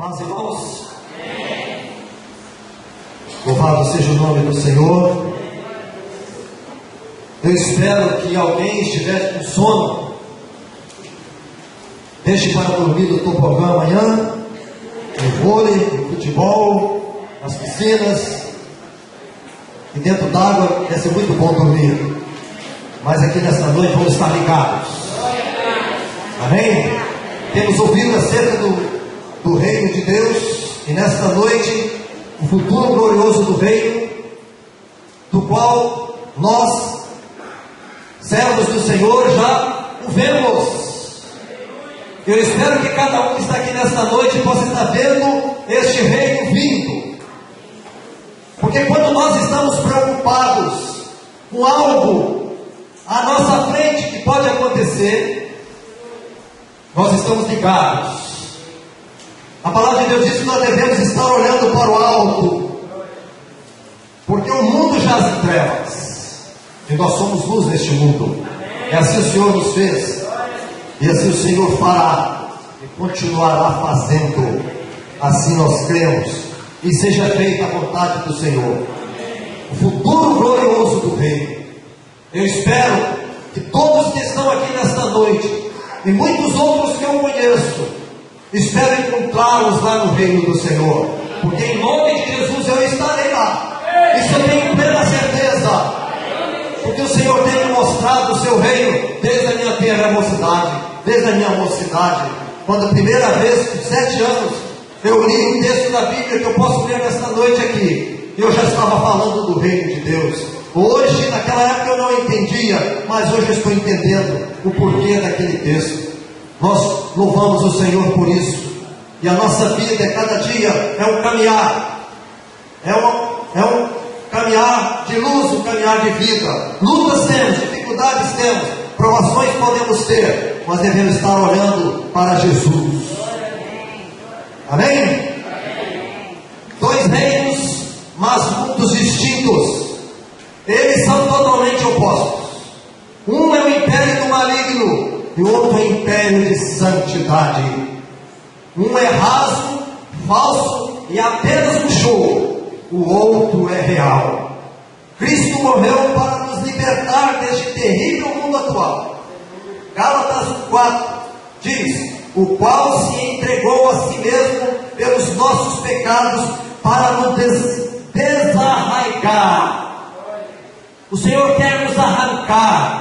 Paz, irmãos. Louvado seja o nome do Senhor. Eu espero que alguém estiver com sono, deixe para dormir no tobogã amanhã, no vôlei, no futebol, nas piscinas, e dentro d'água. Deve ser muito bom dormir, mas aqui nesta noite vamos estar ligados. Amém? Temos ouvido acerca do reino de Deus, e nesta noite o futuro glorioso do reino, do qual nós, servos do Senhor, já o vemos. Eu espero que cada um que está aqui nesta noite possa estar vendo este reino vindo, porque quando nós estamos preocupados com algo à nossa frente que pode acontecer, nós estamos ligados. A palavra de Deus diz que nós devemos estar olhando para o alto, porque o mundo jaz em trevas, e nós somos luz neste mundo. E assim o Senhor nos fez, e assim o Senhor fará, e continuará fazendo. Assim nós cremos, e seja feita a vontade do Senhor. O futuro glorioso do reino. Eu espero que todos que estão aqui nesta noite, e muitos outros que eu conheço, espero encontrá-los lá no reino do Senhor, porque em nome de Jesus eu estarei lá. Isso eu tenho plena certeza, porque o Senhor tem me mostrado o seu reino desde a minha tenra mocidade, desde a minha mocidade, quando a primeira vez, com 7 anos, eu li um texto da Bíblia que eu posso ler nesta noite aqui. Eu já estava falando do reino de Deus. Hoje, naquela época eu não entendia, mas hoje eu estou entendendo o porquê daquele texto. Nós louvamos o Senhor por isso. E a nossa vida, cada dia, é um caminhar. É um caminhar de luz, um caminhar de vida. Lutas temos, dificuldades temos, provações podemos ter, mas devemos estar olhando para Jesus. Amém? Dois reinos, mas mundos distintos. Eles são totalmente opostos. Um é o império do maligno, e o outro é o império de santidade. Um é raso, falso e apenas um show. O outro é real. Cristo morreu para nos libertar deste terrível mundo atual. Gálatas 4 diz: o qual se entregou a si mesmo pelos nossos pecados para nos desarraigar. O Senhor quer nos arrancar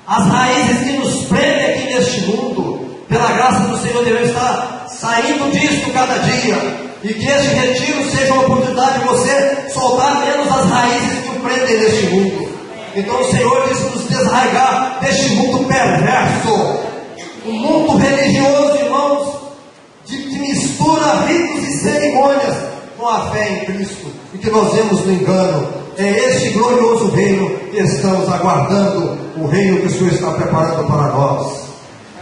as raízes que nos prendem aqui neste mundo. Pela graça do Senhor devemos estar saindo disto cada dia, e que este retiro seja uma oportunidade de você soltar menos as raízes que o prendem neste mundo. Então o Senhor diz nos desarraigar deste mundo perverso, um mundo religioso, irmãos, que mistura ritos e cerimônias com a fé em Cristo, e que nós vemos no engano. É este glorioso reino que estamos aguardando, o reino que o Senhor está preparando para nós.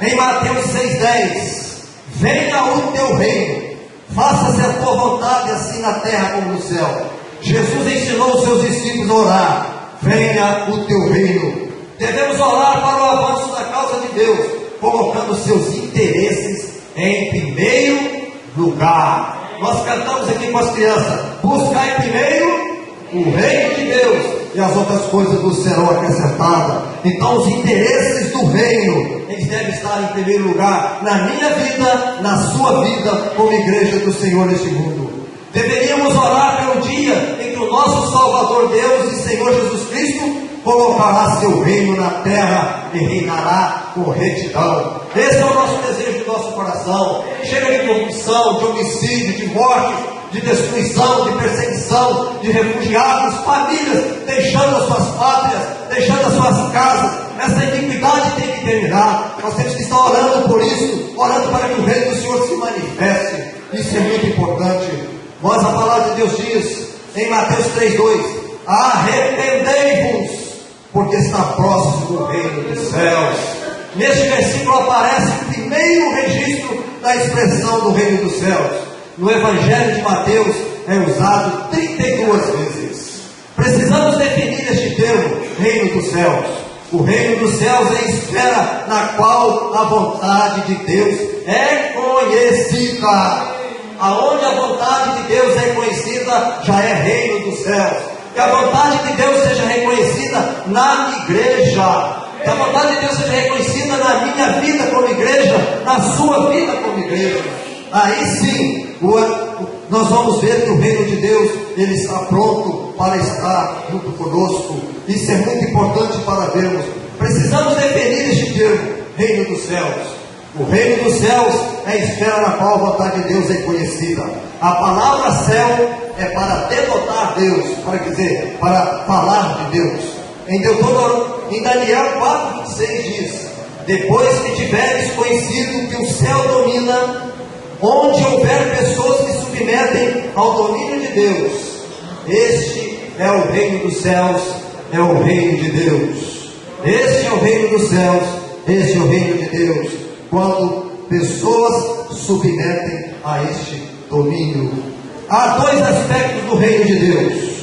Em Mateus 6,10: venha o teu reino, faça-se a tua vontade, assim na terra como no céu. Jesus ensinou os seus discípulos a orar: venha o teu reino. Devemos orar para o avanço da causa de Deus, colocando seus interesses em primeiro lugar. Nós cantamos aqui com as crianças: buscai primeiro o reino de Deus, e as outras coisas nos serão acrescentadas. Então os interesses do reino, eles devem estar em primeiro lugar na minha vida, na sua vida, como igreja do Senhor neste mundo. Deveríamos orar pelo dia em que o nosso Salvador Deus e Senhor Jesus Cristo colocará seu reino na terra e reinará com retidão. Esse é o nosso desejo do nosso coração. Chega de corrupção, de homicídio, de morte, de destruição, de perseguição, de refugiados, famílias deixando as suas pátrias, deixando as suas casas. Essa iniquidade tem que terminar. Nós temos que estar orando por isso, orando para que o reino do Senhor se manifeste. Isso é muito importante. Mas a palavra de Deus diz em Mateus 3,2: arrependei-vos, porque está próximo o reino dos céus. Neste versículo aparece o primeiro registro da expressão do reino dos céus. No Evangelho de Mateus é usado 32 vezes. Precisamos definir este termo, reino dos céus. O reino dos céus é a esfera na qual a vontade de Deus é conhecida. Aonde a vontade de Deus é conhecida, já é reino dos céus. Que a vontade de Deus seja reconhecida na igreja. Que a vontade de Deus seja reconhecida na minha vida como igreja, na sua vida como igreja. Aí sim, nós vamos ver que o reino de Deus, ele está pronto para estar junto conosco. Isso é muito importante para vermos. Precisamos definir este termo, reino dos céus. O reino dos céus é a esfera na qual a vontade de Deus é conhecida. A palavra céu é para denotar Deus, para dizer, para falar de Deus. Em Daniel 4:26 diz: depois que tiveres conhecido que o céu domina, onde houver pessoas que submetem ao domínio de Deus, este é o reino dos céus, é o reino de Deus. Este é o reino dos céus, este é o reino de Deus. Quando pessoas submetem a este domínio. Há dois aspectos do reino de Deus.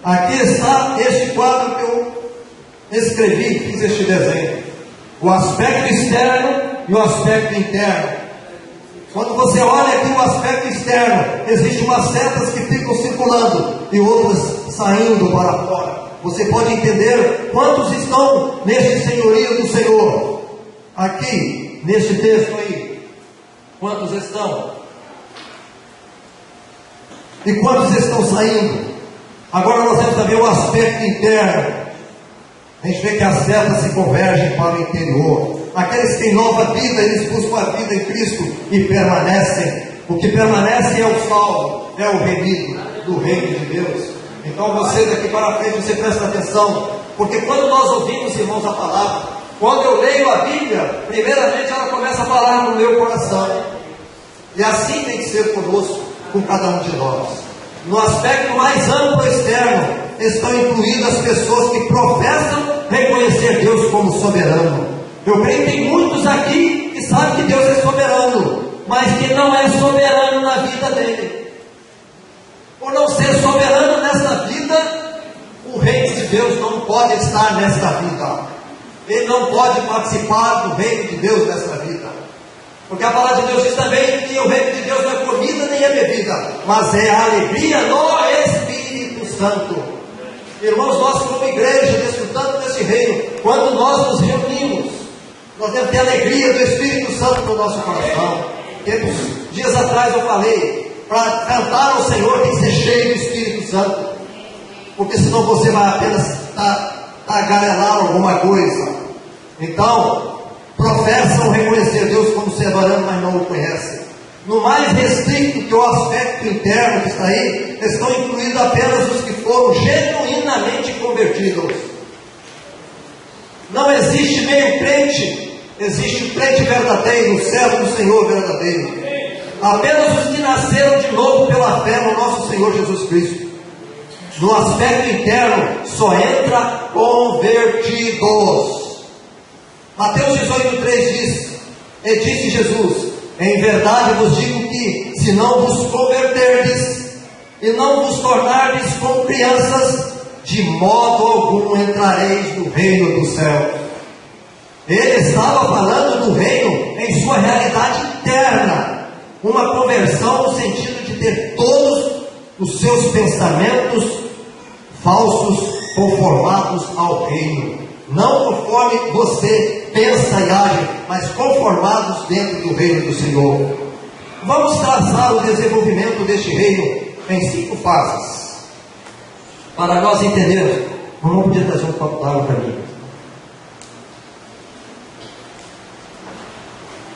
Aqui está este quadro que eu escrevi, fiz este desenho. O aspecto externo e o aspecto interno. Quando você olha aqui o aspecto externo, existem umas setas que ficam circulando e outras saindo para fora. Você pode entender quantos estão neste senhorio do Senhor. Aqui, neste texto aí, quantos estão? E quantos estão saindo? Agora nós vamos saber o aspecto interno. A gente vê que as setas se convergem para o interior. Aqueles que têm nova vida, eles buscam a vida em Cristo e permanecem. O que permanece é o salvo, é o remido do reino de Deus. Então você daqui para frente, você presta atenção, porque quando nós ouvimos, irmãos, a palavra, quando eu leio a Bíblia, primeiramente ela começa a falar no meu coração. E assim tem que ser conosco, com cada um de nós. No aspecto mais amplo externo, estão incluídas pessoas que professam reconhecer Deus como soberano. Eu creio que tem muitos aqui que sabem que Deus é soberano, mas que não é soberano na vida dele. Por não ser soberano nesta vida, o reino de Deus não pode estar nesta vida. Ele não pode participar do reino de Deus nesta vida. Porque a palavra de Deus diz também que o reino de Deus não é comida nem é bebida, mas é a alegria no Espírito Santo. Irmãos, nós como igreja, desfrutando desse reino, quando nós nos reunimos, nós devemos ter a alegria do Espírito Santo no nosso coração. Dias atrás eu falei, para cantar ao Senhor tem que ser cheio do Espírito Santo, porque senão você vai apenas tagarelar alguma coisa. Então, professam reconhecer Deus como soberano, mas não o conhecem. No mais restrito que o aspecto interno que está aí, estão incluídos apenas os que foram genuinamente convertidos. Não existe meio crente, existe o crente verdadeiro, o servo do Senhor verdadeiro. Apenas os que nasceram de novo pela fé no nosso Senhor Jesus Cristo. No aspecto interno, só entra convertidos. Mateus 18:3 diz: e disse Jesus: em verdade vos digo que, se não vos converterdes e não vos tornardes como crianças, de modo algum entrareis no reino dos céus. Ele estava falando do reino em sua realidade interna, uma conversão no sentido de ter todos os seus pensamentos falsos conformados ao reino, não conforme você pensa e age, mas conformados dentro do reino do Senhor. Vamos traçar o desenvolvimento deste reino em 5 fases, para nós entendermos. Vamos poder trazer um copo d'água para mim.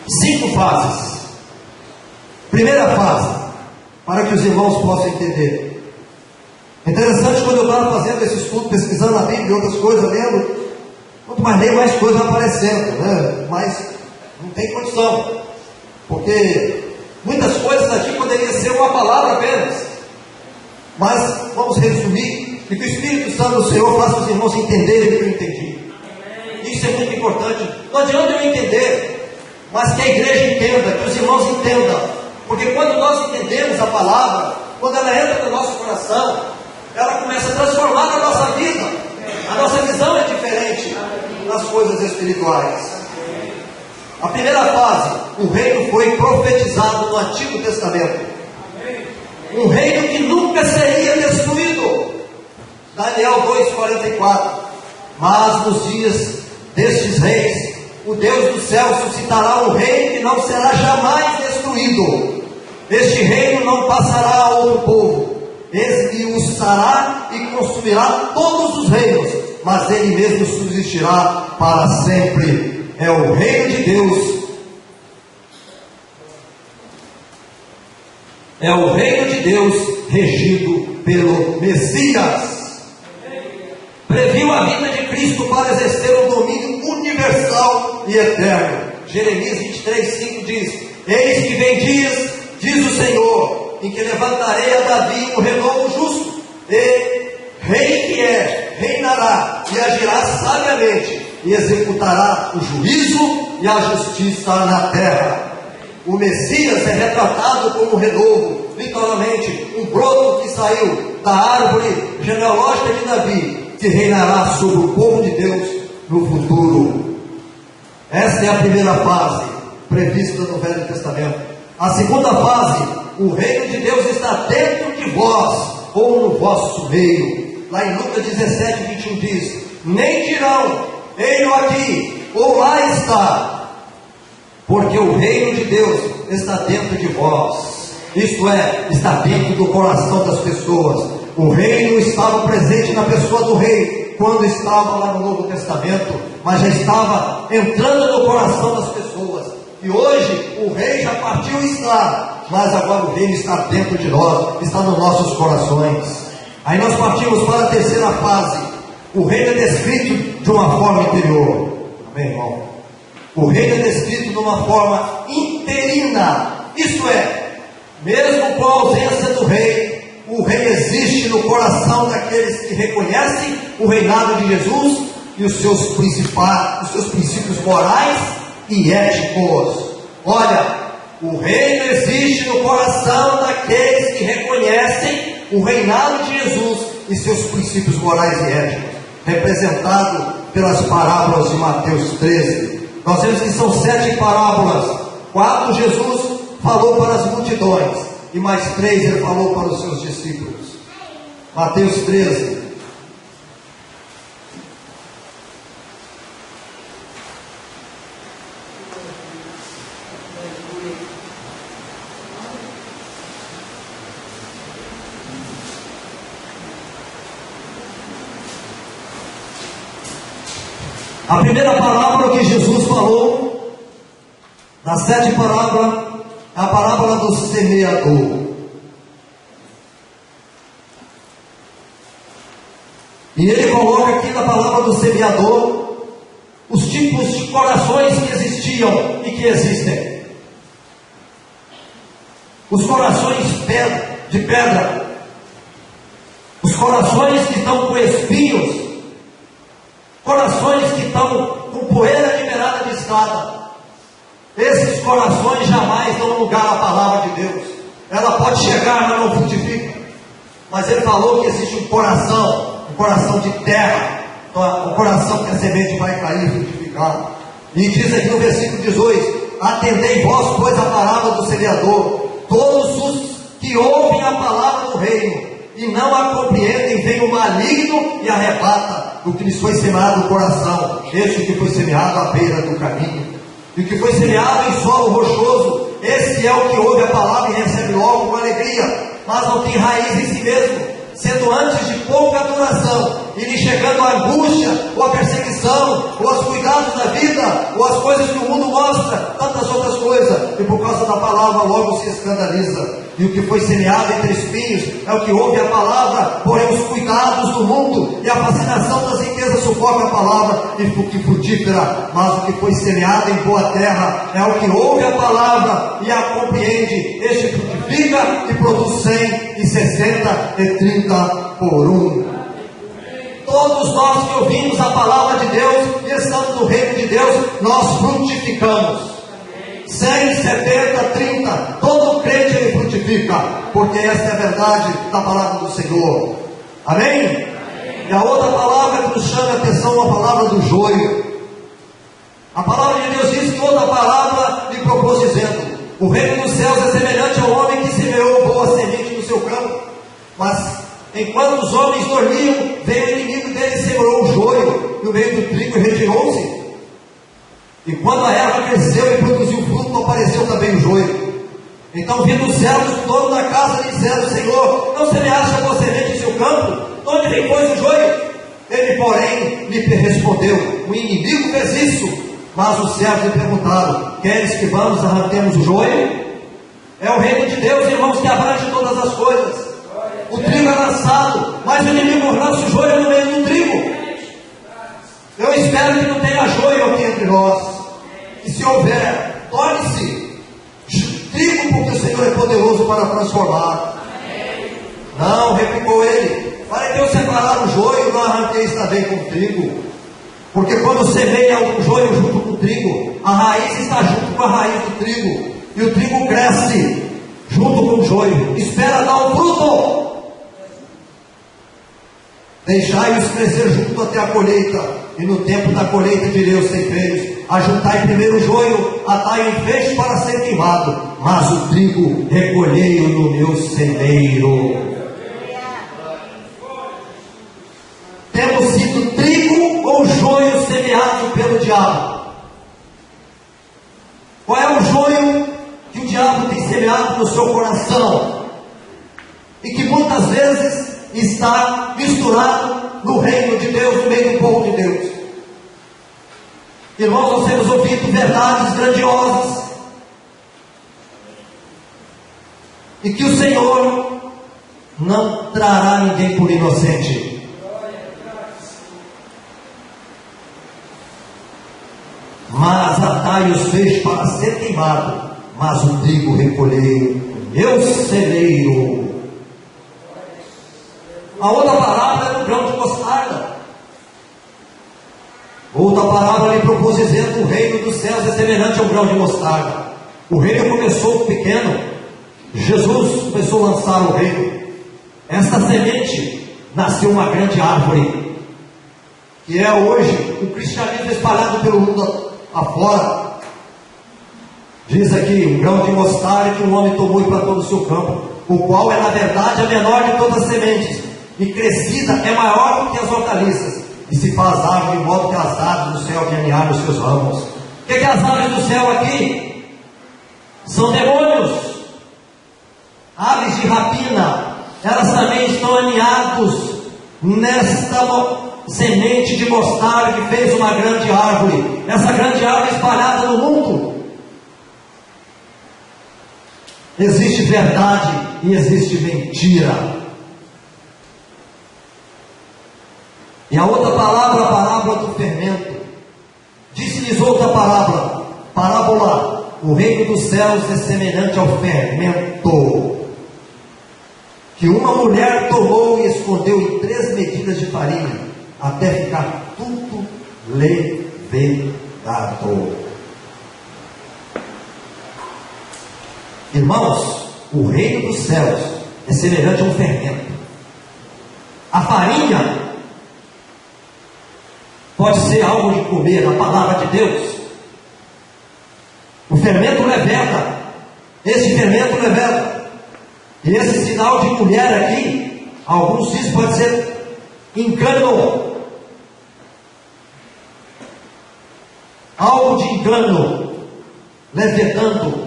5 fases. Primeira fase, para que os irmãos possam entender. É interessante, quando eu estava fazendo esse estudo, pesquisando a Bíblia e outras coisas, lendo, quanto mais leio, mais coisas aparecendo, né? Mas não tem condição, porque muitas coisas aqui poderiam ser uma palavra apenas. Mas vamos resumir, e que o Espírito Santo do Senhor faça os irmãos entenderem o que eu entendi. Isso é muito importante. Não adianta eu entender, mas que a igreja entenda, que os irmãos entendam. Porque quando nós entendemos a palavra, quando ela entra no nosso coração, ela começa a transformar a nossa vida. A nossa visão é diferente nas coisas espirituais. A primeira fase, o reino foi profetizado no Antigo Testamento. um reino que nunca seria destruído. Daniel 2,44. Mas nos dias destes reis, o Deus do céu suscitará um reino que não será jamais destruído. Este reino não passará a outro povo. Esmiuçará e consumirá todos os reinos, mas ele mesmo subsistirá para sempre. É o reino de Deus. É o reino de Deus regido pelo Messias. Previu a vinda de Cristo para exercer um domínio universal e eterno. Jeremias 23,5 diz: eis que vem dias, diz o Senhor, em que levantarei a Davi um renovo justo, e rei que é, reinará e agirá sabiamente, e executará o juízo e a justiça na terra. O Messias é retratado como um renovo, literalmente um broto que saiu da árvore genealógica de Davi, que reinará sobre o povo de Deus no futuro. Esta é a primeira fase prevista no Velho Testamento. A segunda fase, o reino de Deus está dentro de vós, ou no vosso meio. Lá em Lucas 17:21 diz: nem dirão, ei-lo aqui, ou lá está, porque o reino de Deus está dentro de vós. Isto é, está dentro do coração das pessoas. O reino estava presente na pessoa do rei, quando estava lá no Novo Testamento, mas já estava entrando no coração das pessoas. E hoje o rei já partiu e está, mas agora o reino está dentro de nós, está nos nossos corações. Aí nós partimos para a terceira fase. O reino é descrito de uma forma interior. Amém, irmão? O reino é descrito de uma forma interina. Isto é, mesmo com a ausência do rei, o rei existe no coração daqueles que reconhecem o reinado de Jesus e os seus princípios morais e éticos. Olha, o reino existe no coração daqueles que reconhecem o reinado de Jesus e seus princípios morais e éticos, representado pelas parábolas de Mateus 13. Nós vemos que são 7 parábolas. 4 Jesus falou para as multidões, e mais 3 ele falou para os seus discípulos. Mateus 13. A primeira parábola que Jesus falou, das 7 parábolas, é a parábola do semeador. E ele coloca aqui na palavra do semeador os tipos de corações que existiam e que existem. Os corações de pedra, os corações que estão com espinhos, corações que estão com poeira liberada de estrada. Esses corações jamais dão lugar à palavra de Deus. Ela pode chegar, mas não frutifica. Mas ele falou que existe um coração de terra, um coração que a semente vai cair e frutificar. E diz aqui no versículo 18: atendei vós, pois, a palavra do semeador. Todos os que ouvem a palavra do reino e não a compreendem, vem o maligno e arrebata o que lhes foi semeado no coração. Este que foi semeado à beira do caminho, e o que foi semeado em solo rochoso, esse é o que ouve a palavra e recebe logo com alegria, mas não tem raiz em si mesmo, sendo antes de pouca duração, e lhe chegando a angústia, ou a perseguição, ou os cuidados da vida, ou as coisas que o mundo mostra, tantas outras coisas, e por causa da palavra logo se escandaliza. E o que foi semeado entre espinhos é o que ouve a palavra, porém os cuidados do mundo e a fascinação das riquezas sufoca a palavra e que frutífera. Mas o que foi semeado em boa terra é o que ouve a palavra e a compreende. Este frutifica e produz 100 e 60 e 30 por 1. Todos nós que ouvimos a palavra de Deus e estamos no reino de Deus, nós frutificamos. 100, 70, 30, todo crente ele frutifica, porque esta é a verdade da palavra do Senhor. Amém? E a outra palavra que nos chama a atenção é a palavra do joio. A palavra de Deus diz que outra palavra lhe propôs dizendo: o reino dos céus é semelhante ao homem que semeou boa semente no seu seu campo. Mas enquanto os homens dormiam, veio o inimigo dele e sembrou o joio no meio do trigo e retirou-se. E quando a erva cresceu e produziu fruto, apareceu também o joio. Então vindo os servos do dono da casa, dizendo: Senhor, não semeaste a tua semente em seu campo? Onde vem, pois, o joio? Ele, porém, lhe respondeu: o inimigo fez isso. Mas os servos lhe perguntaram: queres que vamos arranquemos o joio? É o reino de Deus, irmãos, que abrange todas as coisas. O trigo é lançado, mas o inimigo lança o joio no meio do trigo. Eu espero que não tenha joio aqui entre nós. E se houver, torne-se trigo, porque o Senhor é poderoso para transformar. Não, replicou ele: para que eu separar o joio, não arranqueis também com o trigo. Porque quando semeia o joio junto com o trigo, a raiz está junto com a raiz do trigo, e o trigo cresce junto com o joio, espera dar o fruto. Deixai-os crescer junto até a colheita, e no tempo da colheita direi aos ceifeiros: ajuntai primeiro o joio, atai em feixe para ser queimado, mas o trigo recolhei-o no meu celeiro. Temos sido trigo ou joio semeado pelo diabo? Qual é o joio que o diabo tem semeado no seu coração? E que muitas vezes está misturado no reino de Deus, no meio do povo de Deus. Irmãos, nós temos ouvido verdades grandiosas, e que o Senhor não trará ninguém por inocente. Mas atai os feixes para ser queimado, mas o trigo recolhei no meu celeiro. A outra parábola é do grão de mostarda. Outra parábola lhe propôs dizendo: o reino dos céus é semelhante ao grão de mostarda. O reino começou pequeno, Jesus começou a lançar o reino. Esta semente nasceu uma grande árvore, que é hoje o cristianismo espalhado pelo mundo afora. Diz aqui: um grão de mostarda que um homem tomou e plantou no seu campo, o qual é na verdade a menor de todas as sementes, e crescida é maior do que as hortaliças, e se faz árvore de modo que as aves do céu aninharem os seus ramos. O que é as aves do céu aqui? São demônios, aves de rapina. Elas também estão aninhados nesta semente de mostarda que fez uma grande árvore. Essa grande árvore espalhada no mundo. Existe verdade e existe mentira. E a outra palavra, a parábola do fermento. Disse-lhes outra parábola: o reino dos céus é semelhante ao fermento, que uma mulher tomou e escondeu em 3 medidas de farinha, até ficar tudo levedado. Irmãos, o reino dos céus é semelhante a um fermento. A farinha pode ser algo de comer, a palavra de Deus. O fermento leveda. Esse fermento leveda. E esse sinal de mulher aqui, alguns dizem pode ser engano. Algo de engano, levedando.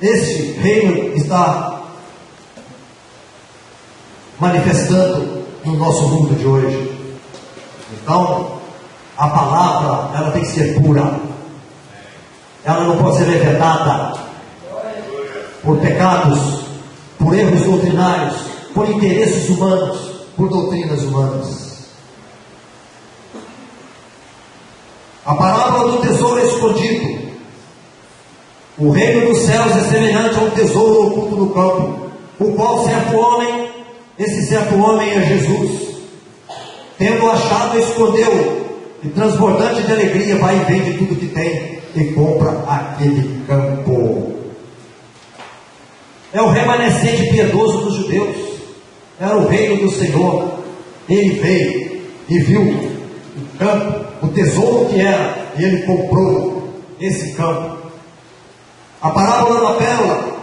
Este reino está manifestando no nosso mundo de hoje. Então, a palavra, ela tem que ser pura. Ela não pode ser levedada por pecados, por erros doutrinários, por interesses humanos, por doutrinas humanas. A parábola do tesouro escondido. O reino dos céus é semelhante a um tesouro oculto no campo, o qual certo homem, esse certo homem é Jesus, tendo achado, escondeu, e transbordante de alegria vai e vende tudo que tem e compra aquele campo. É o remanescente piedoso dos judeus. Era o reino do Senhor. Ele veio e viu o campo, o tesouro que era, e ele comprou esse campo. A parábola da pérola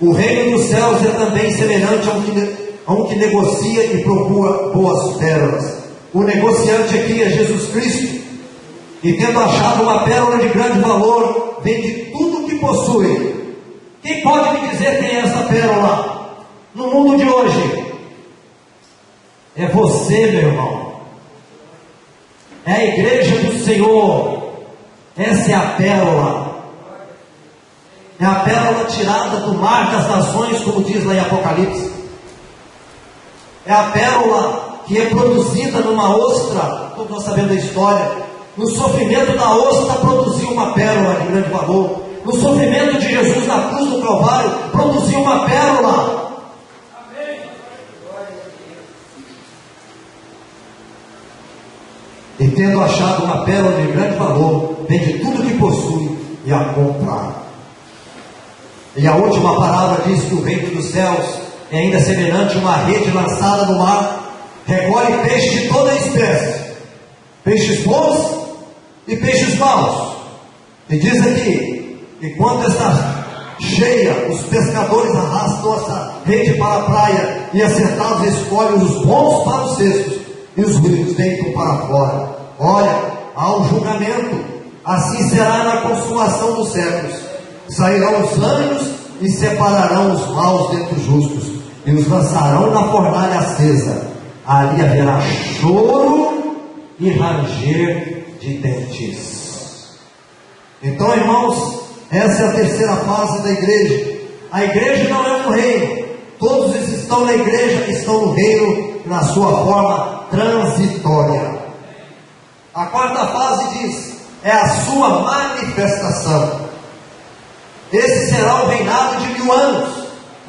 O reino dos céus é também semelhante a um que negocia e procura boas pérolas. O negociante aqui é Jesus Cristo, e tendo achado uma pérola de grande valor, vende tudo o que possui. Quem pode me dizer quem é essa pérola? No mundo de hoje, é você, meu irmão. É a igreja do Senhor. Essa é a pérola. É a pérola tirada do mar das nações, como diz lá em Apocalipse. É a pérola que é produzida numa ostra. Todos nós sabemos da história. No sofrimento da ostra produziu uma pérola de grande valor. No sofrimento de Jesus na cruz do Calvário produziu uma pérola. Amém. E tendo achado uma pérola de grande valor, vende tudo que possui e a compra. E a última palavra diz que o reino dos céus é ainda semelhante a uma rede lançada no mar, recolhe peixes de toda a espécie, peixes bons e peixes maus. E diz aqui, enquanto está cheia, os pescadores arrastam essa rede para a praia, e assentados escolhem os bons para os cestos, e os ruins deitam para fora. Olha, há um julgamento, assim será na consumação dos séculos. Sairão os ânimos e separarão os maus dentre os justos, e os lançarão na fornalha acesa. Ali haverá choro e ranger de dentes. Então, irmãos, essa é a terceira fase da igreja. A igreja não é um reino. Todos que estão na igreja estão no reino na sua forma transitória. A quarta fase diz, é a sua manifestação. Esse será o reinado de 1000 anos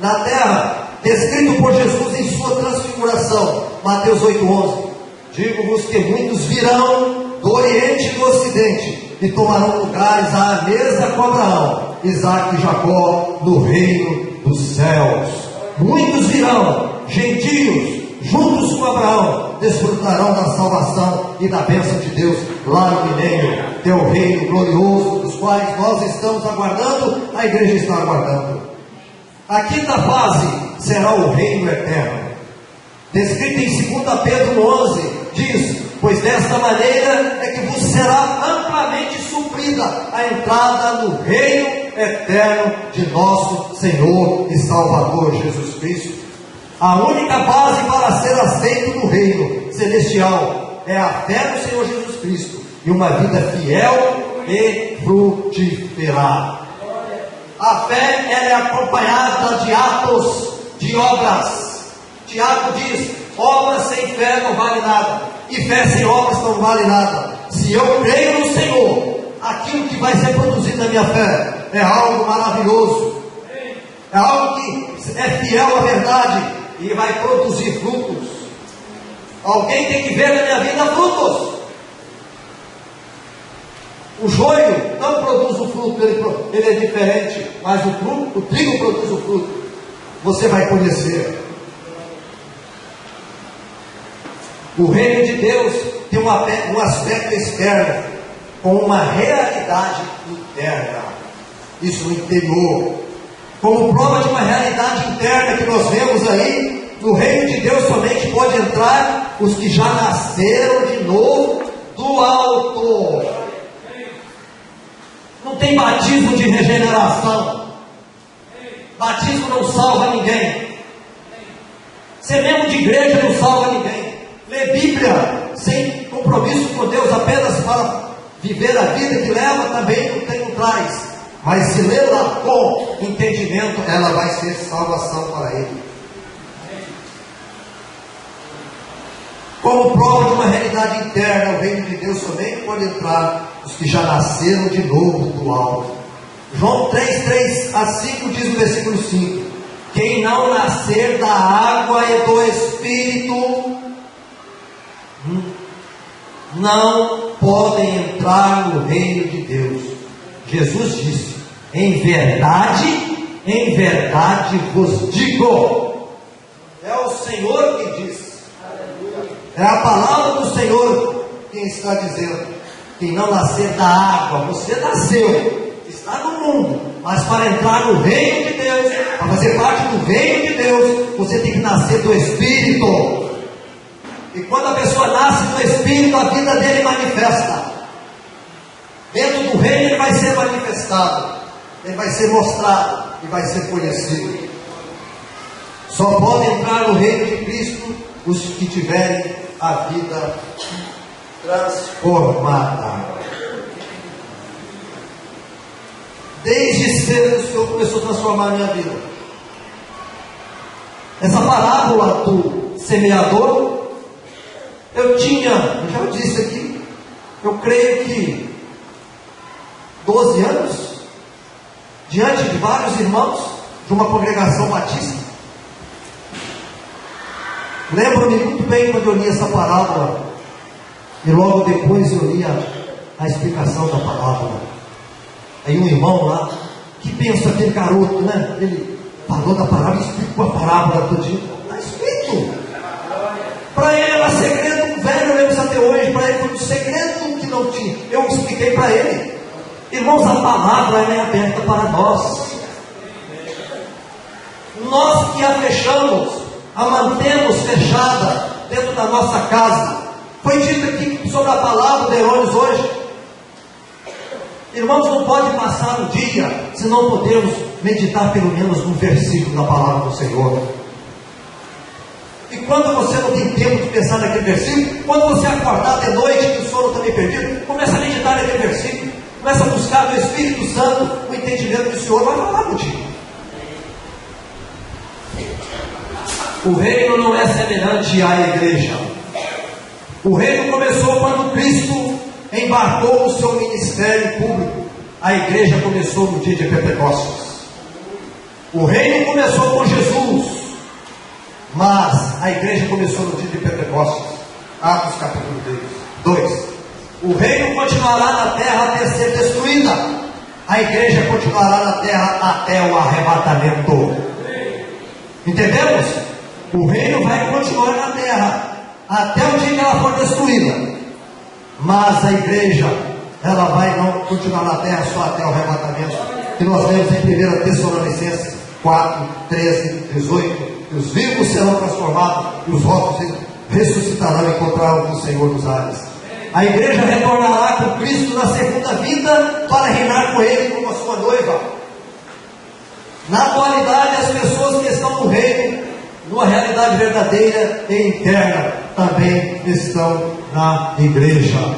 na terra, descrito por Jesus em sua transfiguração. Mateus 8,11. Digo-vos que muitos virão do Oriente e do Ocidente, e tomarão lugares à mesa com Abraão, Isaque e Jacó, no reino dos céus. Muitos virão, gentios, juntos com Abraão, desfrutarão da salvação e da bênção de Deus lá no milênio, teu reino glorioso, dos quais nós estamos aguardando, a igreja está aguardando. A quinta fase será o reino eterno, descrito em 2 Pedro 11, diz, pois desta maneira é que vos será amplamente suprida a entrada no reino eterno de nosso Senhor e Salvador Jesus Cristo. A única base para ser aceito no reino celestial é a fé no Senhor Jesus Cristo e uma vida fiel e frutífera. A fé, ela é acompanhada de atos, de obras. Tiago diz, obras sem fé não vale nada, e fé sem obras não vale nada. Se eu creio no Senhor, aquilo que vai ser produzido na minha fé é algo maravilhoso, é algo que é fiel à verdade e vai produzir frutos. Alguém tem que ver na minha vida frutos. O joio não produz o fruto, ele é diferente, mas o trigo produz o fruto. Você vai conhecer. O reino de Deus tem um aspecto externo, com uma realidade interna. Isso no interior. Como prova de uma realidade interna que nós vemos aí, no reino de Deus somente pode entrar os que já nasceram de novo do alto. Não tem batismo de regeneração. Batismo não salva ninguém. Ser membro de igreja não salva ninguém. Ler Bíblia sem compromisso com Deus, apenas para viver a vida que leva, também não traz. Mas se lê-la com entendimento, ela vai ser salvação para ele. Como prova de uma realidade interna, o reino de Deus somente pode entrar os que já nasceram de novo do alto. João 3:3-5 diz no versículo 5: quem não nascer da água e do Espírito não podem entrar no reino de Deus. Jesus disse, em verdade vos digo. É o Senhor que diz. É a palavra do Senhor quem está dizendo. Quem não nascer da água, você nasceu, está no mundo, Mas para entrar no reino de Deus, para fazer parte do reino de Deus, você tem que nascer do Espírito. E quando a pessoa nasce do Espírito, a vida dele manifesta. Dentro do reino ele vai ser manifestado, ele vai ser mostrado e vai ser conhecido. Só podem entrar no reino de Cristo os que tiverem a vida transformada. Desde cedo o Senhor começou a transformar a minha vida. Essa parábola do semeador, eu já disse aqui, eu creio que 12 anos, diante de vários irmãos de uma congregação batista. Lembro-me muito bem quando eu li essa parábola, e logo depois eu li a explicação da parábola. Aí um irmão lá, que pensa aquele garoto, né? Ele falou da parábola, explicou a parábola todinha. Está escrito. Para ele era segredo velho, eu lembro isso até hoje. Para ele foi um segredo que não tinha. Eu expliquei para ele. Irmãos, a palavra é aberta para nós. Nós que a fechamos, a mantemos fechada dentro da nossa casa. Foi dito aqui sobre a palavra de Herodes hoje. Irmãos, não pode passar um dia se não podemos meditar pelo menos num versículo da palavra do Senhor. E quando você não tem tempo de pensar naquele versículo, quando você acordar de noite e o sono está meio perdido, começa a meditar naquele versículo, começa a buscar do Espírito Santo o entendimento que o Senhor vai falar contigo. O reino não é semelhante à igreja. O reino começou quando Cristo embarcou o seu ministério público. A igreja começou no dia de Pentecostes. O reino começou com Jesus, mas a igreja começou no dia de Pentecostes. Atos capítulo 2. O reino continuará na terra até ser destruída. A igreja continuará na terra até o arrebatamento. Entendemos? O reino vai continuar na terra até o dia que ela for destruída. Mas a igreja, ela vai não continuar na terra só até o arrebatamento. Que nós lemos em 1 Tessalonicenses 4, 13, 18. Que os vivos serão transformados e os mortos ressuscitarão e encontrarão com o Senhor nos ares. A igreja retornará com Cristo na segunda vinda para reinar com Ele como a sua noiva. Na atualidade, as pessoas que estão no reino, numa realidade verdadeira e interna, também estão na igreja.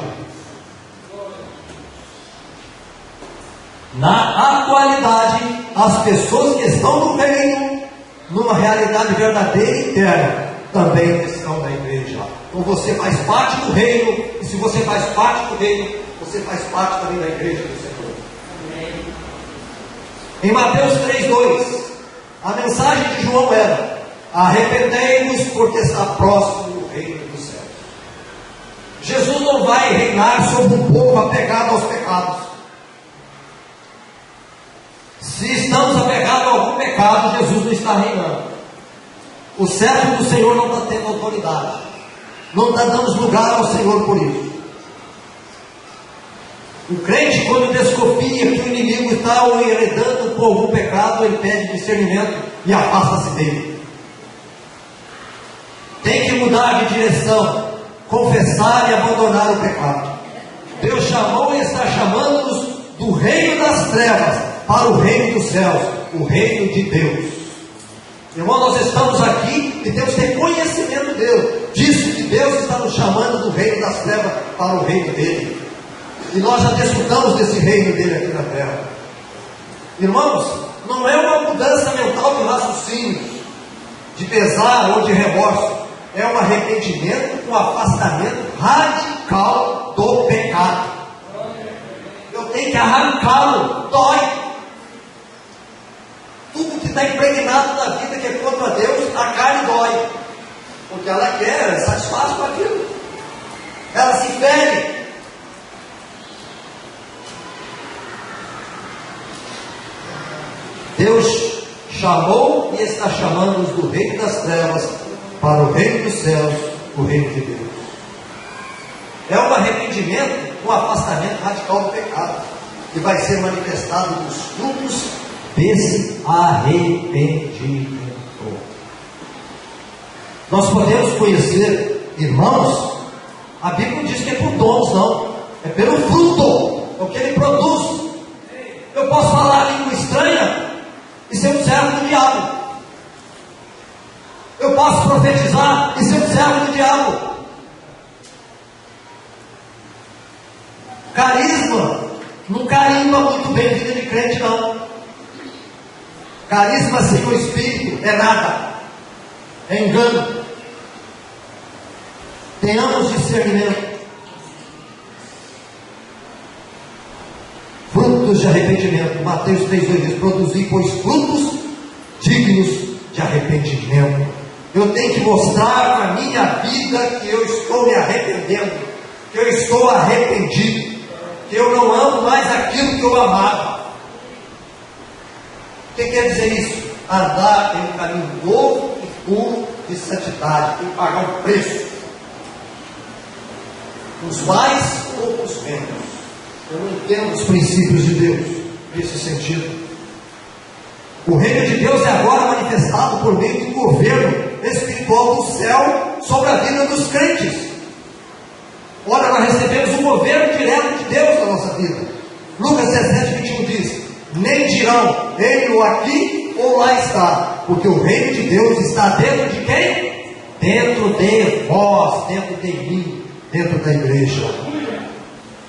Na atualidade, as pessoas que estão no reino, numa realidade verdadeira e interna, também estão na igreja. Então você faz parte do reino, e se você faz parte do reino, você faz parte também da igreja do Senhor. Amém. Em Mateus 3:2, a mensagem de João era: arrependei-vos, porque está próximo o reino dos céus. Jesus não vai reinar sobre um povo apegado aos pecados. Se estamos apegados a algum pecado, Jesus não está reinando. O servo do Senhor não está tendo autoridade, não está dando lugar ao Senhor por isso. O crente, quando desconfia que o inimigo está o enredando por algum pecado, ele pede discernimento e afasta-se dele. Tem que mudar de direção, confessar e abandonar o pecado. Deus chamou e está chamando-nos do reino das trevas para o reino dos céus, o reino de Deus. Irmão, nós estamos aqui e temos que ter conhecimento de Deus, disso que Deus está nos chamando do reino das trevas para o reino dele. E nós já desfrutamos desse reino dele aqui na terra. Irmãos, não é uma mudança mental de raciocínio, de pesar ou de remorso. É um arrependimento, um afastamento radical do pecado. Eu tenho que arrancá-lo, dói. Tudo que está impregnado na vida que é contra Deus, a carne dói. Porque ela quer, ela satisfaz com aquilo. Ela se fere. Deus chamou e está chamando-nos do reino das trevas para o reino dos céus, o reino de Deus. É um arrependimento, um afastamento radical do pecado. e vai ser manifestado nos frutos desse arrependimento. Nós podemos conhecer irmãos, a Bíblia não diz que é por dons, não, é pelo fruto, é o que ele produz. Eu posso falar língua estranha e ser um servo do diabo. Eu posso profetizar e ser um servo do diabo. Carisma não carimba muito bem a vida de crente, não. Carisma sem o Espírito é nada, é engano. Tenhamos discernimento. Frutos de arrependimento. Mateus 3,2 diz: produzir, pois, frutos dignos de arrependimento. Eu tenho que mostrar na minha vida que eu estou me arrependendo, que eu estou arrependido, que eu não amo mais aquilo que eu amava. O que quer dizer isso? Andar em um caminho novo e puro de santidade, tem que pagar um preço. Os mais ou os menos. Eu não entendo os princípios de Deus nesse sentido. O reino de Deus é agora manifestado por meio do governo espiritual do céu sobre a vida dos crentes. Ora, nós recebemos um governo direto de Deus na nossa vida. Lucas 17:21 diz: nem dirão, ele ou aqui ou lá está, porque o reino de Deus está dentro de quem? Dentro de vós, dentro de mim, dentro da igreja.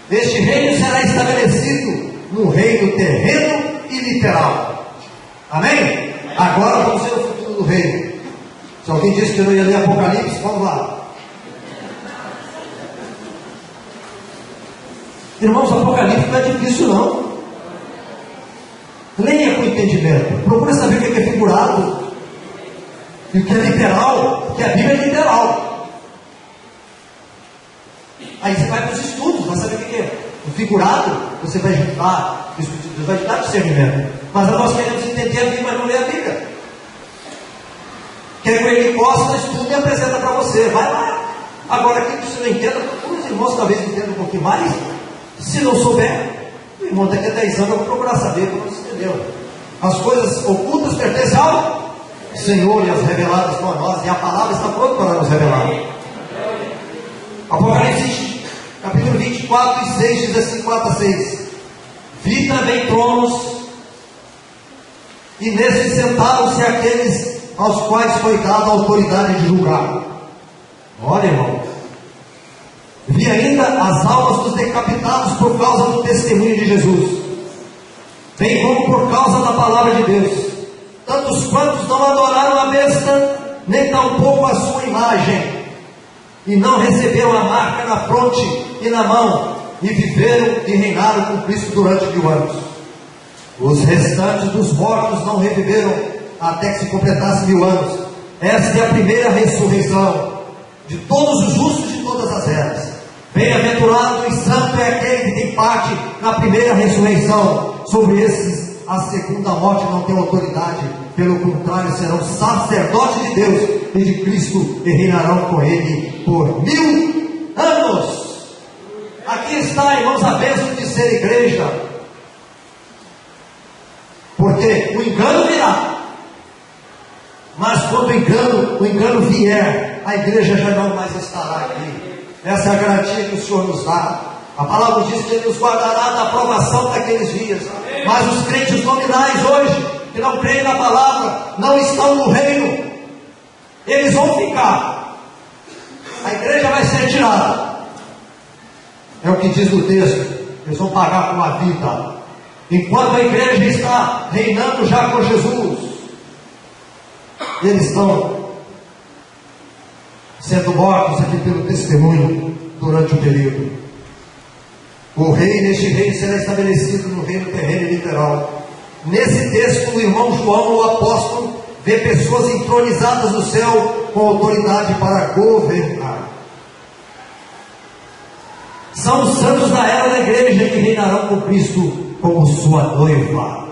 Este reino será estabelecido num reino terreno e literal. Amém? Agora vamos ver o futuro do reino. Se alguém disse que eu não ia ler Apocalipse, vamos lá. Irmãos, Apocalipse não é difícil, não. Leia com entendimento. Procure saber o que é figurado e o que é literal, porque a Bíblia é literal. Aí você vai para os estudos, vai saber o que é. O figurado, você vai juntar, Deus vai te dar discernimento. Mas nós queremos entender a Bíblia, mas não ler a Bíblia. Quer que ele possa, estuda e apresenta para você. Vai lá. Agora, aquilo que você não entenda, os irmãos talvez entendam um pouquinho mais. Se não souber, o irmão daqui a 10 anos eu vou procurar saber, como você entendeu. As coisas ocultas pertencem ao Senhor e as reveladas para nós, e a palavra está pronta para nos revelar. Apocalipse capítulo 24 e 6 diz assim, 4-6: vi também tronos, e nesses sentaram-se aqueles aos quais foi dada a autoridade de julgar. Olha, irmão, vi ainda as almas dos decapitados por causa do testemunho de Jesus, bem como por causa da palavra de Deus, tantos quantos não adoraram a besta, nem tampouco a sua imagem, e não receberam a marca na fronte e na mão, e viveram e reinaram com Cristo durante 1000 anos. Os restantes dos mortos não reviveram até que se completasse 1000 anos. Esta é a primeira ressurreição de todos os justos de todas as eras. Bem-aventurado e santo é aquele que tem parte na primeira ressurreição. Sobre esses a segunda morte não tem autoridade, pelo contrário, serão sacerdotes de Deus e de Cristo, e reinarão com ele por 1000 anos. Aqui está, irmãos, a bênção de ser igreja, porque o engano virá, mas quando o engano vier, a igreja já não mais estará aqui. Essa é a garantia que o Senhor nos dá. A palavra diz que Ele nos guardará da aprovação daqueles dias. Mas os crentes nominais hoje, que não creem na palavra, não estão no reino. Eles vão ficar. A igreja vai ser tirada. É o que diz no texto. Eles vão pagar com a vida. Enquanto a igreja está reinando já com Jesus, eles estão sendo mortos aqui pelo testemunho durante o período. O reino, este reino será estabelecido no reino terreno e literal. Nesse texto, o irmão João, o apóstolo, vê pessoas entronizadas no céu com autoridade para governar. São os santos da era da igreja que reinarão com Cristo como sua noiva.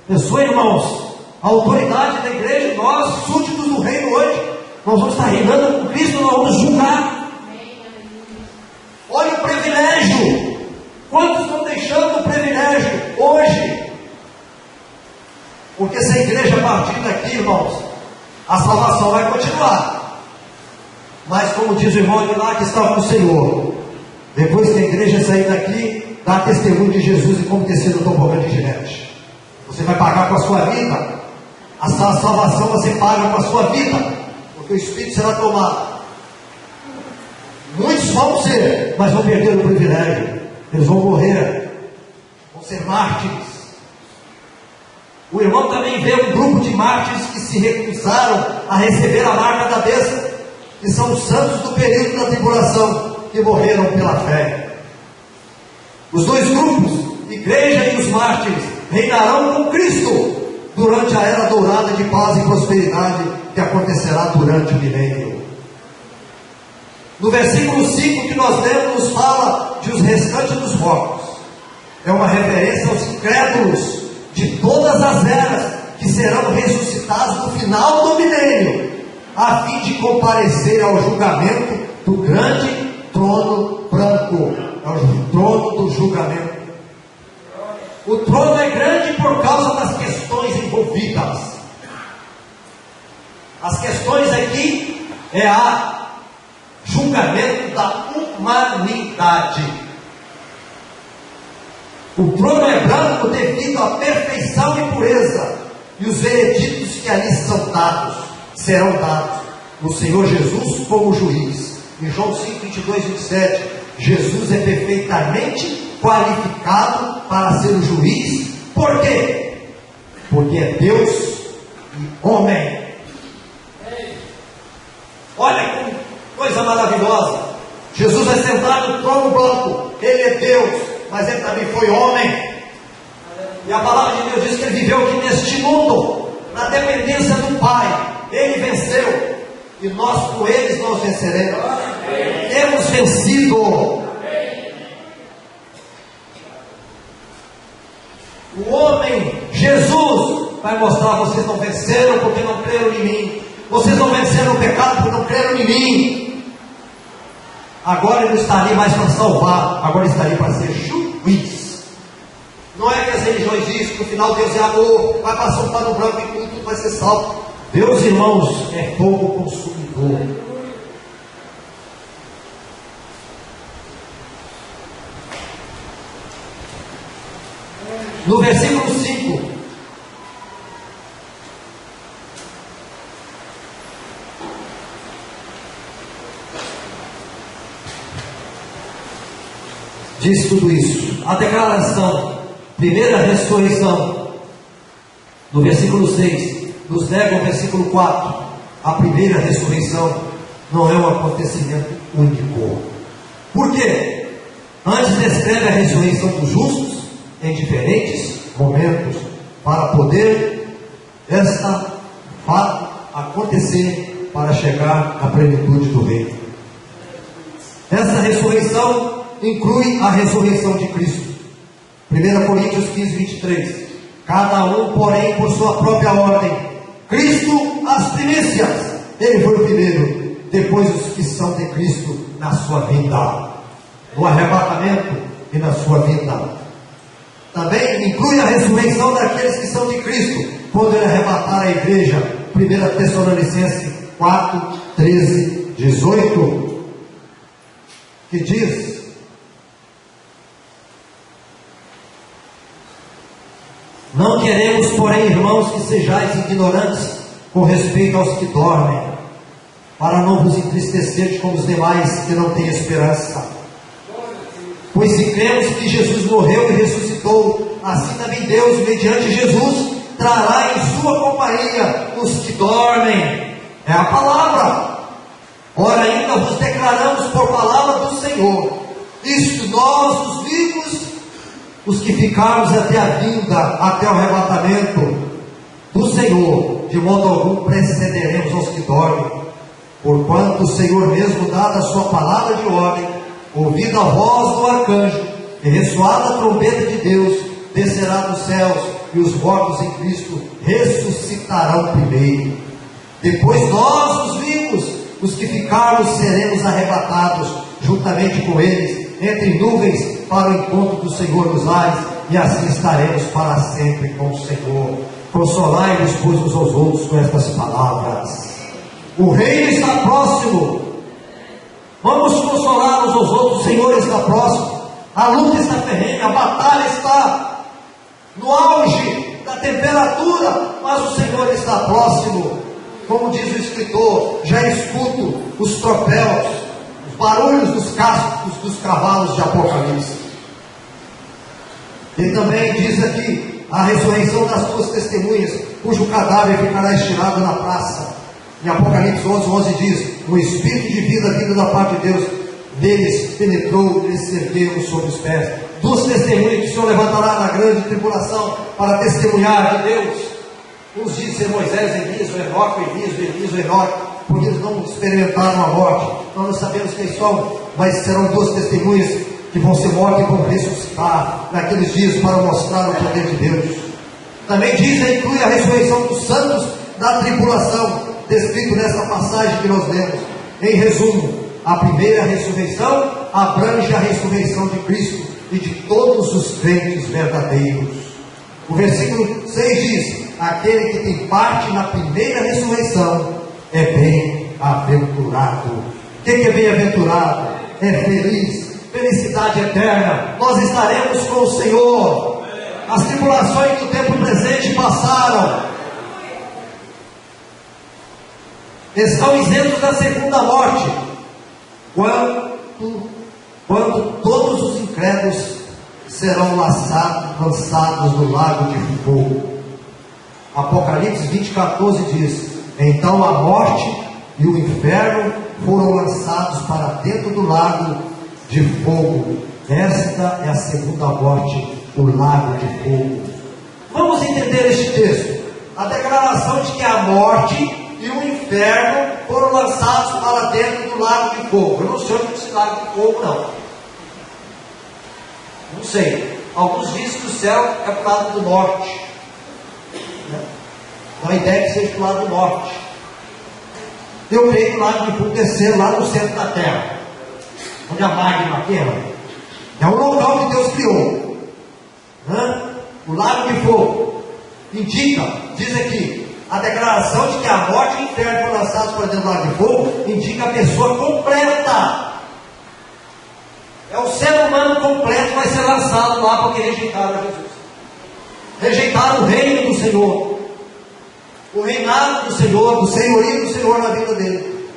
Pensou, irmãos? A autoridade da igreja, nós, súditos do reino hoje, nós vamos estar reinando com Cristo, nós vamos julgar. Olha o privilégio. Quantos estão deixando o privilégio? Porque se a igreja partir daqui, irmãos, a salvação vai continuar. Mas como diz o irmão de lá que está com o Senhor, depois que a igreja sair daqui, dá testemunho de Jesus e como ter sido tobogã de gigante. Você vai pagar com a sua vida. A salvação você paga com a sua vida, porque o Espírito será tomado. Muitos vão ser, mas vão perder o privilégio. Eles vão morrer, vão ser mártires. O irmão também vê um grupo de mártires que se recusaram a receber a marca da besta, que são os santos do período da tribulação, que morreram pela fé. Os dois grupos, igreja e os mártires, reinarão com Cristo durante a era dourada de paz e prosperidade que acontecerá durante o milênio. No versículo 5 que nós lemos, nos fala de os restantes dos mortos. É uma referência aos incrédulos de todas as eras que serão ressuscitados no final do milênio, a fim de comparecer ao julgamento do grande trono branco. É o trono do julgamento. O trono é grande por causa das questões envolvidas. As questões aqui é a julgamento da humanidade. O trono é branco devido à perfeição e pureza, e os vereditos que ali são dados, serão dados no Senhor Jesus como juiz. Em João 5, 22 e 27, Jesus é perfeitamente qualificado para ser o juiz. Por quê? Porque é Deus e homem. Olha que coisa maravilhosa. Jesus vai sentar no trono branco. Ele é Deus, mas ele também foi homem. E a palavra de Deus diz que ele viveu aqui neste mundo, na dependência do Pai. Ele venceu, e nós com eles nós venceremos. Temos vencido. O homem, Jesus, vai mostrar: vocês não venceram porque não creram em mim. Vocês não venceram o pecado porque não creram em mim. Agora ele não está ali mais para salvar, agora ele está ali para ser juiz. Não é que as religiões dizem que no final Deus é amor, vai passar um pano branco e tudo vai ser salvo. Deus, irmãos, é fogo consumidor. No versículo 5, diz tudo isso. A declaração, primeira ressurreição, no versículo 6, nos nega o versículo 4. A primeira ressurreição não é um acontecimento único. Por quê? Antes descreve a ressurreição dos justos em diferentes momentos, para poder esta fato acontecer, para chegar à plenitude do reino. Essa ressurreição inclui a ressurreição de Cristo. 1 Coríntios 15, 23. Cada um, porém, por sua própria ordem. Cristo as primícias. Ele foi o primeiro, depois os que são de Cristo na sua vinda, no arrebatamento e na sua vinda. Também inclui a ressurreição daqueles que são de Cristo, quando ele arrebatar a igreja. 1 Tessalonicenses 4, 13, 18, que diz: não queremos, porém, irmãos, que sejais ignorantes com respeito aos que dormem, para não vos entristecer como os demais que não têm esperança. Pois se cremos que Jesus morreu e ressuscitou, assim também Deus, mediante Jesus, trará em sua companhia os que dormem. É a palavra. Ora, ainda vos declaramos por palavra do Senhor, isto nós, os vivos, os que ficarmos até a vinda, até o arrebatamento do Senhor, de modo algum precederemos aos que dormem. Porquanto o Senhor mesmo, dada a sua palavra de ordem, ouvida a voz do arcanjo e ressoada a trombeta de Deus, descerá dos céus, e os mortos em Cristo ressuscitarão primeiro. Depois nós, os vivos, os que ficarmos, seremos arrebatados juntamente com eles entre nuvens para o encontro do Senhor nos ares, e assim estaremos para sempre com o Senhor. Consolai-vos, pois, uns aos outros com estas palavras. O reino está próximo. Vamos consolar uns aos outros. O Senhor está próximo. A luta está ferrenha, a batalha está no auge da temperatura, mas o Senhor está próximo. Como diz o escritor, já escuto os tropéus, os barulhos dos cascos dos cavalos de Apocalipse. Ele também diz aqui a ressurreição das tuas testemunhas, cujo cadáver ficará estirado na praça. Em Apocalipse 11 diz: o Espírito de vida vindo da parte de Deus neles penetrou, eles se ergueram sobre os pés. Duas testemunhas que o Senhor levantará na grande tribulação para testemunhar de Deus. Uns dizem ser Moisés, Elias, o Enoque, Elias, o Enoque, porque eles não experimentaram a morte. Nós não sabemos quem são, mas serão duas testemunhas que vão ser mortas e vão ressuscitar naqueles dias para mostrar o poder de Deus. Também diz, inclui a ressurreição dos santos da tribulação, descrito nessa passagem que nós lemos. Em resumo, a primeira ressurreição abrange a ressurreição de Cristo e de todos os crentes verdadeiros. O versículo 6 diz: aquele que tem parte na primeira ressurreição é bem-aventurado. O que é bem-aventurado? É feliz, felicidade eterna. Nós estaremos com o Senhor. As tribulações do tempo presente passaram, estão isentos da segunda morte, quando todos os incrédulos serão lançados no lago de fogo. Apocalipse 20:14 diz: então a morte e o inferno foram lançados para dentro do lago de fogo. Esta é a segunda morte, o lago de fogo. Vamos entender este texto. A declaração de que a morte e o inferno foram lançados para dentro do lago de fogo. Eu não sei onde esse lago de fogo, não sei. Alguns dizem que o céu é para o lado do norte, Dá a ideia que seja para o lado do norte. Eu creio que o lago de fogo descer lá no centro da terra, onde a magma queima. É um local que Deus criou. O lago de fogo indica, diz aqui, a declaração de que a morte e o inferno foram lançados para dentro do lago de fogo, indica a pessoa completa. É o ser humano completo que vai ser lançado lá, porque rejeitaram a Jesus. Rejeitaram o reino do Senhor, o reinado do Senhor, do senhorio do Senhor na vida dele.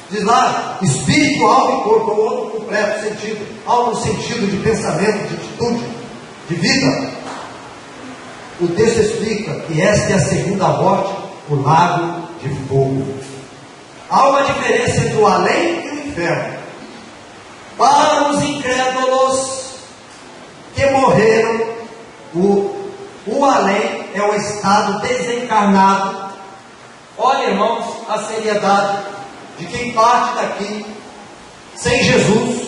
Diz lá, espírito, alma e corpo, é o homem completo, sentido, alma no sentido de pensamento, de atitude, de vida. O texto explica que esta é a segunda morte, o lago de fogo. Há uma diferença entre o além e o inferno. Para os incrédulos que morreram, o além é o estado desencarnado. Olha, irmãos, a seriedade de quem parte daqui sem Jesus.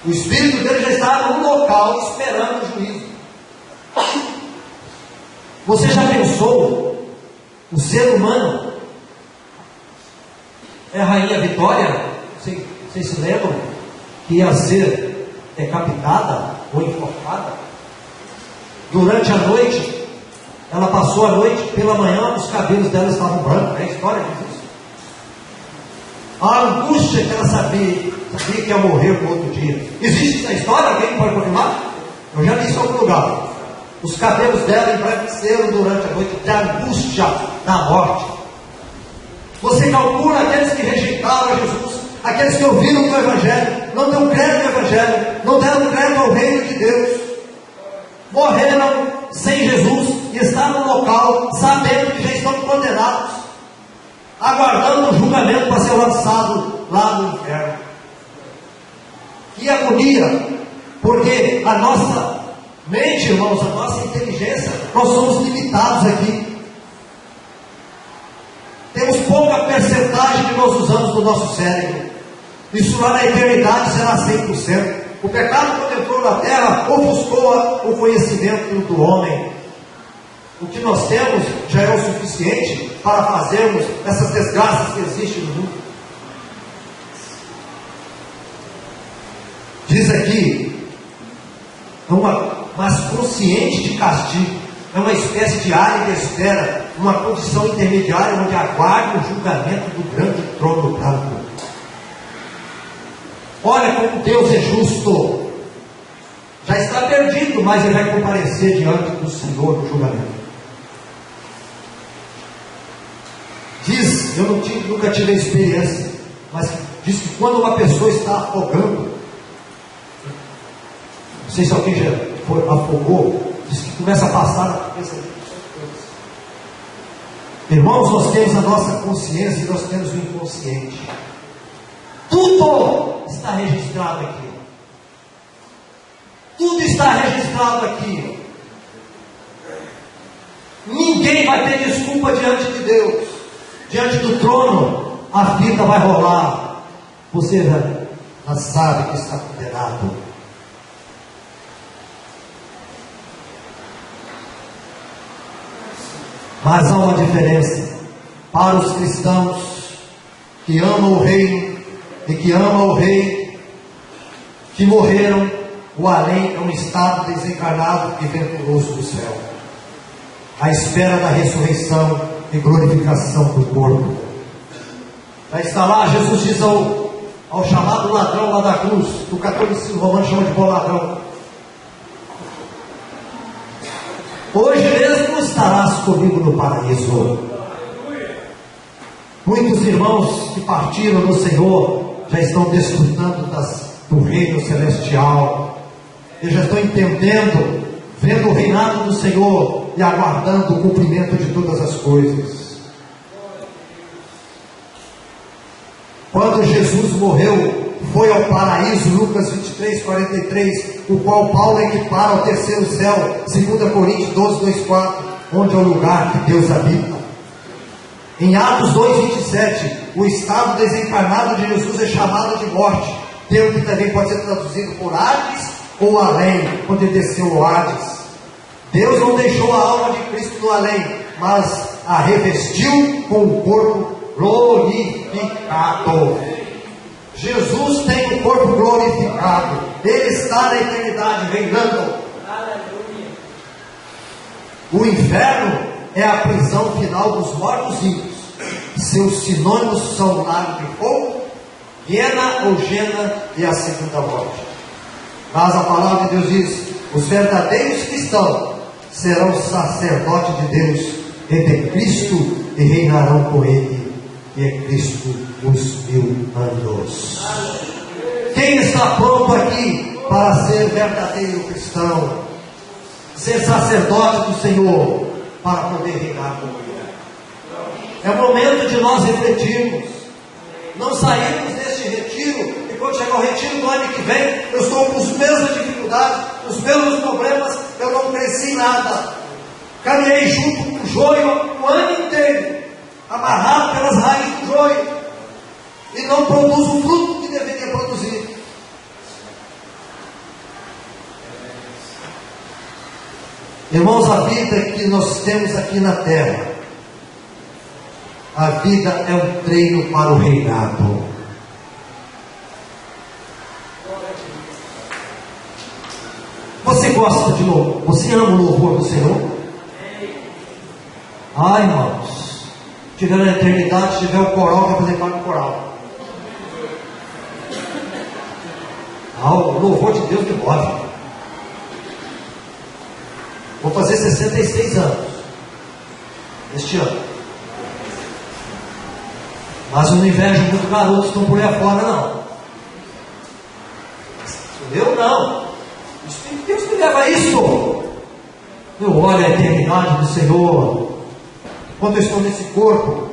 O espírito dele já está no local esperando o juízo. Você já pensou? O ser humano é a rainha Vitória, vocês se lembram que ia ser decapitada ou enforcada? Durante a noite, ela passou a noite, pela manhã os cabelos dela estavam brancos. É a história diz isso. A angústia que ela sabia que ia morrer no outro dia. Existe essa história? Alguém pode confirmar? Eu já vi isso em algum lugar. Os cabelos dela embranqueceram durante a noite de angústia da morte. Você calcula aqueles que rejeitaram a Jesus, aqueles que ouviram o Evangelho, não deu crédito ao Evangelho, não deram crédito ao reino de Deus, morreram sem Jesus e estão no local sabendo que já estão condenados, aguardando o julgamento para ser lançado lá no inferno. Que agonia, porque a nossa mente, irmãos, a nossa inteligência, nós somos limitados aqui. Temos pouca percentagem que nós usamos do nosso cérebro. Isso lá na eternidade será 100%. O pecado, quando entrou na terra, ofuscou o conhecimento do homem. O que nós temos já é o suficiente para fazermos essas desgraças que existem no mundo. Diz aqui, mas consciente de castigo. é uma espécie de área de espera, uma condição intermediária onde aguarda o julgamento do grande trono branco. Olha como Deus é justo. Já está perdido, mas ele vai comparecer diante do Senhor no julgamento. Diz, eu nunca tive a experiência, mas diz que quando uma pessoa está afogando, não sei se alguém já afogou, diz que começa a passar na cabeça de pessoas. Irmãos, nós temos a nossa consciência e nós temos o inconsciente. Tudo está registrado aqui. Tudo está registrado aqui. Ninguém vai ter desculpa diante de Deus. Diante do trono, a fita vai rolar. Você já sabe que está condenado. Mas há uma diferença para os cristãos que amam o reino e que amam o rei, que morreram. O além é um estado desencarnado e venturoso do céu, à espera da ressurreição e glorificação do corpo. Já está lá, Jesus diz ao chamado ladrão lá da cruz, do catolicismo romano chama de bom ladrão: hoje mesmo estarás comigo no paraíso. Muitos irmãos que partiram do Senhor já estão desfrutando do reino celestial. Eles já estão entendendo, vendo o reinado do Senhor e aguardando o cumprimento de todas as coisas. Quando Jesus morreu, foi ao paraíso, Lucas 23, 43, o qual Paulo equipara ao terceiro céu, 2 Coríntios 12, 2,4, onde é o lugar que Deus habita. Em Atos 2, 27, o estado desencarnado de Jesus é chamado de morte, termo que também pode ser traduzido por Hades ou além, quando ele desceu ao Hades. Deus não deixou a alma de Cristo no além, mas a revestiu com o corpo glorificado. Jesus tem o corpo glorificado, ele está na eternidade reinando. O inferno é a prisão final dos mortos-vivos. Seus sinônimos são lago de fogo, Guiena ou Gena e a segunda morte. Mas a palavra de Deus diz: os verdadeiros cristãos serão sacerdotes de Deus entre Cristo e reinarão com ele, e é Cristo os 1000 anos. Quem está pronto aqui para ser verdadeiro cristão, ser sacerdote do Senhor, para poder reinar com ele? É o momento de nós refletirmos, não sairmos deste retiro e quando chegar o retiro do ano que vem, eu estou com as mesmas dificuldades, os mesmos problemas, eu não cresci em nada. Caminhei junto com o joio o ano inteiro, amarrado pelas raízes do joio, e não produz o fruto que deveria produzir. Irmãos, a vida que nós temos aqui na terra, a vida é um treino para o reinado. Você gosta de louvor? Você ama o louvor do Senhor? Ai, irmãos, tiver na eternidade, tiver o coral, vai fazer parte do coral. O louvor de Deus me move. Vou fazer 66 anos este ano. Mas eu não invejo muito garotos que estão por aí afora, não. Eu não. Deus me leva a isso. Eu olho a eternidade do Senhor. Quando eu estou nesse corpo,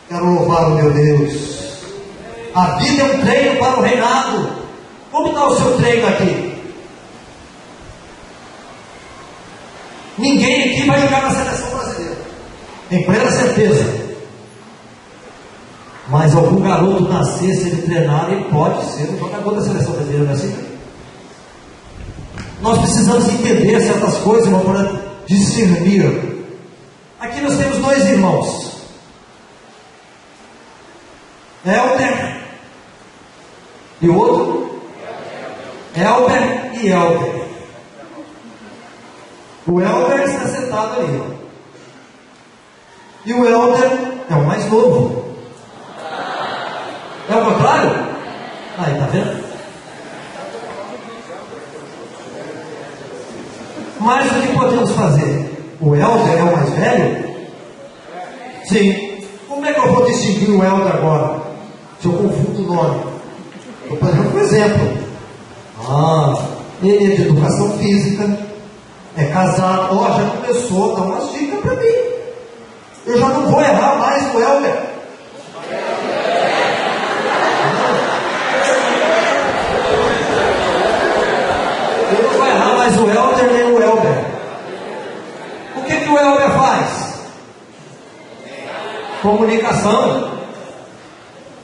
quero louvar o meu Deus. A vida é um treino para o reinado. Como está o seu treino aqui? Ninguém aqui vai jogar na seleção brasileira, em plena certeza. Mas algum garoto nascer, se ele treinar, ele pode ser um jogador da seleção brasileira, não é assim? Nós precisamos entender certas coisas, irmão, para discernir. Aqui nós temos dois irmãos, Elber e o outro, Elber e Elber. O Elber Elber está sentado ali, ó. E o Elber é o mais novo. É o contrário? Aí, tá vendo? Mas o que podemos fazer? O Elber é o mais velho? Sim. Como é que eu vou distinguir o Elber agora? Se eu confundo o nome? Estou fazendo um exemplo. Ele é de educação física, é casado, já começou a dar umas dicas para mim. Eu já não vou errar mais o Elber. Eu não vou errar mais o Elder nem o Elber. O que o Elber faz? Comunicação.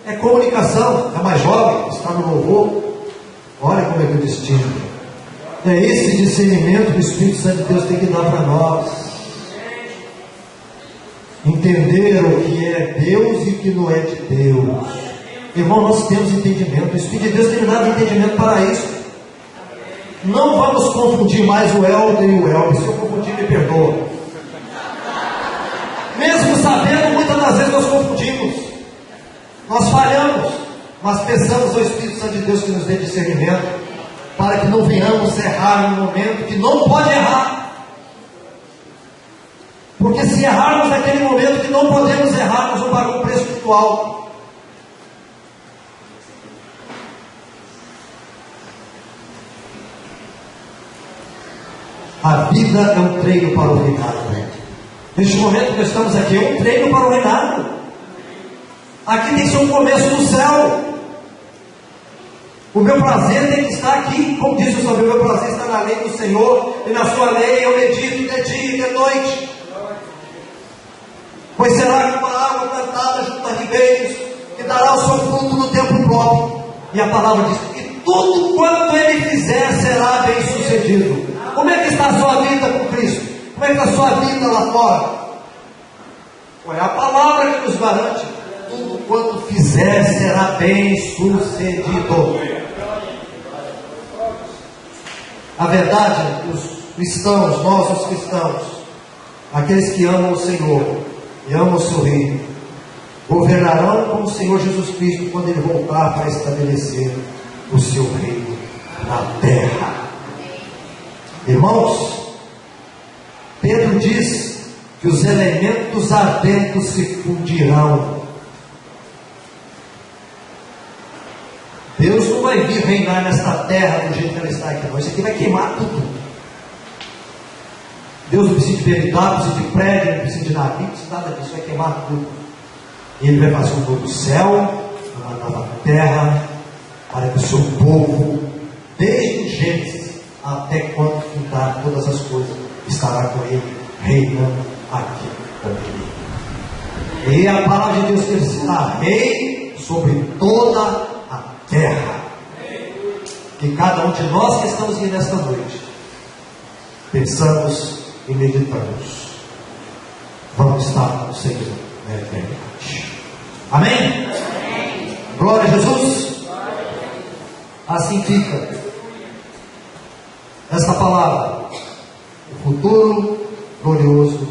É comunicação. É mais jovem, está no louvor. Olha como é que eu distingo. É esse discernimento que o Espírito Santo de Deus tem que dar para nós. Entender o que é Deus e o que não é de Deus. Irmão, nós temos entendimento. O Espírito de Deus tem dado entendimento para isso. Não vamos confundir mais o Elder e o Elber. Se eu confundir, me perdoa. Mesmo sabendo, muitas das vezes nós confundimos. Nós falhamos. Mas peçamos ao Espírito Santo de Deus que nos dê discernimento, para que não venhamos errar no momento que não pode errar. Porque se errarmos naquele momento que não podemos errar, nós vamos pagar um preço muito alto. A vida é um treino para o reinado. Neste momento que estamos aqui, é um treino para o reinado. Aqui tem que ser um começo do céu. O meu prazer tem que estar aqui, como diz o Senhor, o meu prazer está na lei do Senhor, e na sua lei eu medito de dia e de noite. Pois será como uma água plantada junto a ribeiros, que dará o seu fruto no tempo próprio. E a palavra diz que tudo quanto ele fizer será bem sucedido. Como é que está a sua vida com Cristo? Como é que está a sua vida lá fora? É a palavra que nos garante. Tudo quanto fizer será bem sucedido. A verdade é que os cristãos, nós os cristãos, aqueles que amam o Senhor e amam o seu reino, governarão com o Senhor Jesus Cristo quando Ele voltar para estabelecer o seu reino na terra. Irmãos, Pedro diz que os elementos ardentes se fundirão. Deus não vai vir reinar nesta terra do jeito que ela está aqui, não. Isso aqui vai queimar tudo. Deus não precisa de veridade, não precisa de prédio, não precisa de nada, não precisa nada disso, vai queimar tudo. Ele vai fazer um novo céu, uma nova terra, para que o seu povo, desde o Gênesis até quando fundar todas as coisas, estará com ele, reinando aqui com ele. E a palavra de Deus que ele será rei sobre toda a terra. Que cada um de nós que estamos aqui nesta noite, pensamos e meditamos, vamos estar com o Senhor na eternidade. Amém? Amém. Glória a Jesus. Assim fica esta palavra, o futuro glorioso